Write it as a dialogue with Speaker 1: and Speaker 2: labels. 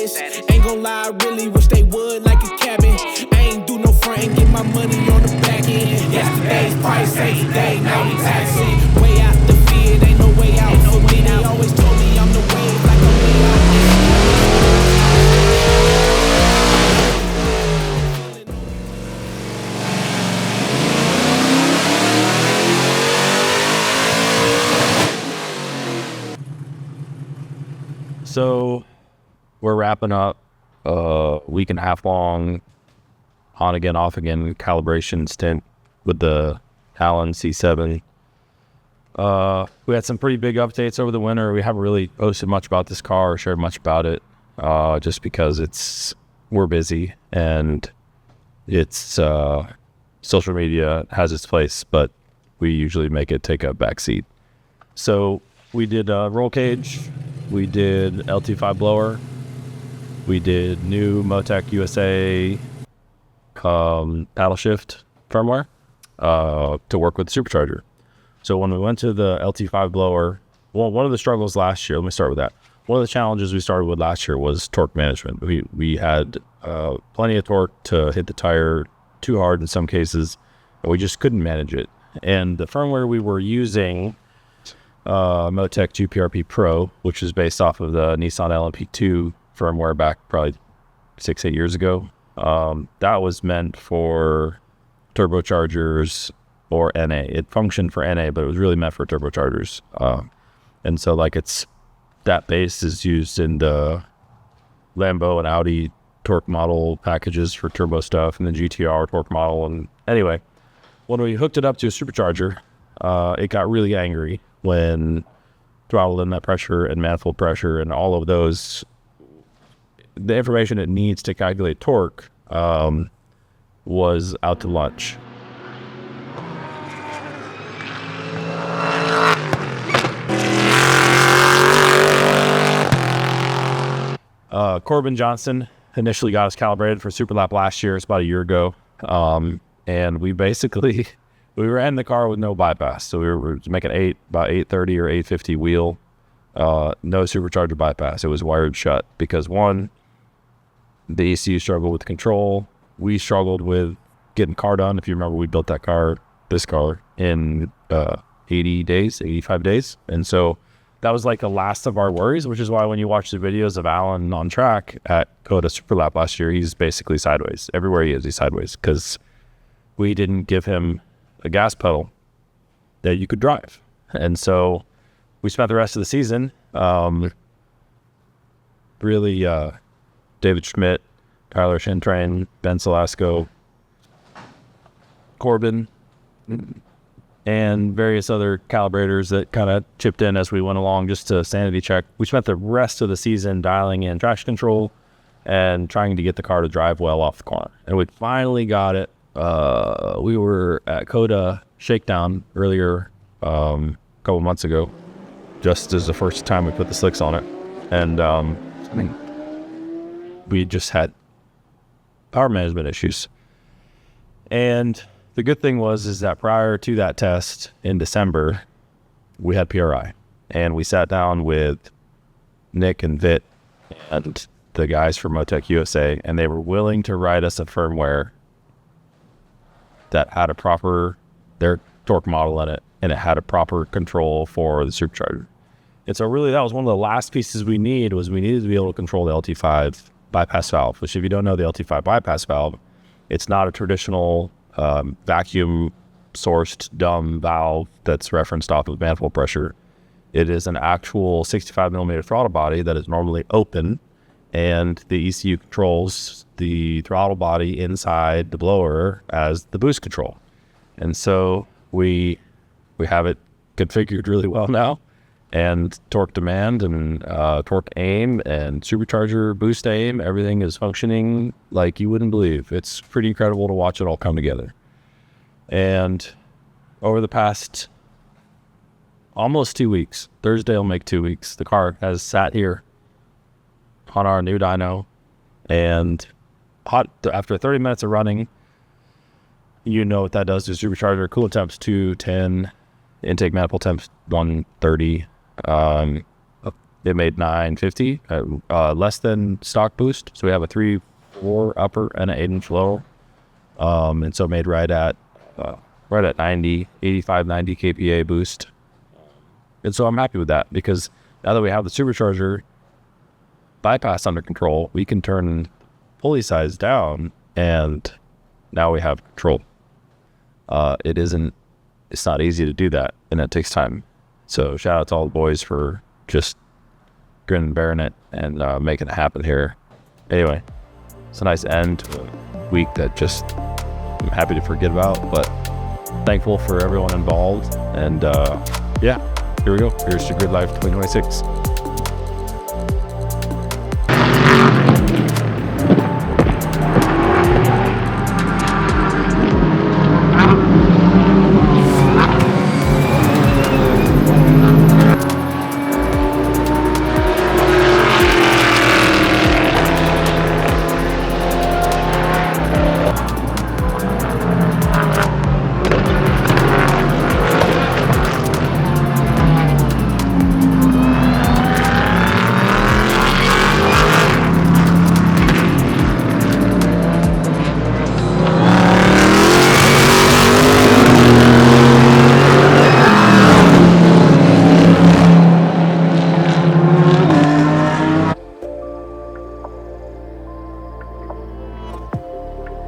Speaker 1: status. Ain't gon' lie, I really wish they would like a cabin. I ain't do no front, get my money on the back end. Yesterday's price ain't today, now we taxing. Way out the field, ain't no way out. No way out. They always told me I'm the wave, like I'm way out.
Speaker 2: So we're wrapping up a week and a half long on again, off again calibration stint with the Talon C7. We had some pretty big updates over the winter. We haven't really posted much about this car or shared much about it, just because we're busy and it's social media has its place, but we usually make it take a backseat. So we did roll cage, we did LT5 blower, we did new Motec USA paddle shift firmware to work with the supercharger. So when we went to the LT5 blower, well, one of the struggles last year, let me start with that. One of the challenges we started with last year was torque management. We had plenty of torque to hit the tire too hard in some cases, and we just couldn't manage it. And the firmware we were using, Motec GPRP Pro, which is based off of the Nissan LMP2 firmware back probably 6-8 years ago, that was meant for turbochargers or NA. It functioned for NA, but it was really meant for turbochargers. And so like that base is used in the Lambo and Audi torque model packages for turbo stuff, and the GTR torque model. And anyway, when we hooked it up to a supercharger, it got really angry when throttle inlet pressure and manifold pressure and all of those, the information it needs to calculate torque was out to lunch. Corbin Johnson initially got us calibrated for Super Lap last year. It's about a year ago. And we ran the car with no bypass. So we were making about 830 or 850 wheel, no supercharger bypass. It was wired shut because one, the ECU struggled with control. We struggled with getting car done. If you remember, we built this car in 80 days, 85 days. And so that was like the last of our worries, which is why when you watch the videos of Alan on track at Coda Super Lap last year, he's basically sideways. Everywhere he is, he's sideways because we didn't give him a gas pedal that you could drive. And so we spent the rest of the season really David Schmidt, Tyler Shintrain, Ben Salasco, Corbin, and various other calibrators that kind of chipped in as we went along just to sanity check. We spent the rest of the season dialing in traction control and trying to get the car to drive well off the corner. And we finally got it. We were at Coda Shakedown earlier, a couple months ago, just as the first time we put the slicks on it. And we just had power management issues. And the good thing is that prior to that test in December, we had PRI, and we sat down with Nick and Vit and the guys from Motec USA, and they were willing to write us a firmware that had their torque model in it, and it had a proper control for the supercharger. And so really that was one of the last pieces we needed to be able to control the LT5 bypass valve, which if you don't know the LT5 bypass valve, it's not a traditional vacuum sourced dumb valve that's referenced off of manifold pressure. It is an actual 65 millimeter throttle body that is normally open, and the ECU controls the throttle body inside the blower as the boost control. And so we have it configured really well now, and torque demand and torque aim and supercharger boost aim, everything is functioning like you wouldn't believe. It's pretty incredible to watch it all come together. And over the past almost 2 weeks, Thursday will make 2 weeks, the car has sat here on our new dyno, and after 30 minutes of running, you know what that does to supercharger. Coolant temps 210, intake manifold temps 130, It made 950, less than stock boost. So we have a 3.4 upper and an 8-inch low. And so made right at 90, 85, 90 kPa boost. And so I'm happy with that, because now that we have the supercharger bypass under control, we can turn pulley size down, and now we have control. It's not easy to do that, and it takes time. So shout out to all the boys for just grinning and bearing it and making it happen here. Anyway, it's a nice end to a week that just I'm happy to forget about, but thankful for everyone involved. And yeah, here we go. Here's your Grid Life 2026.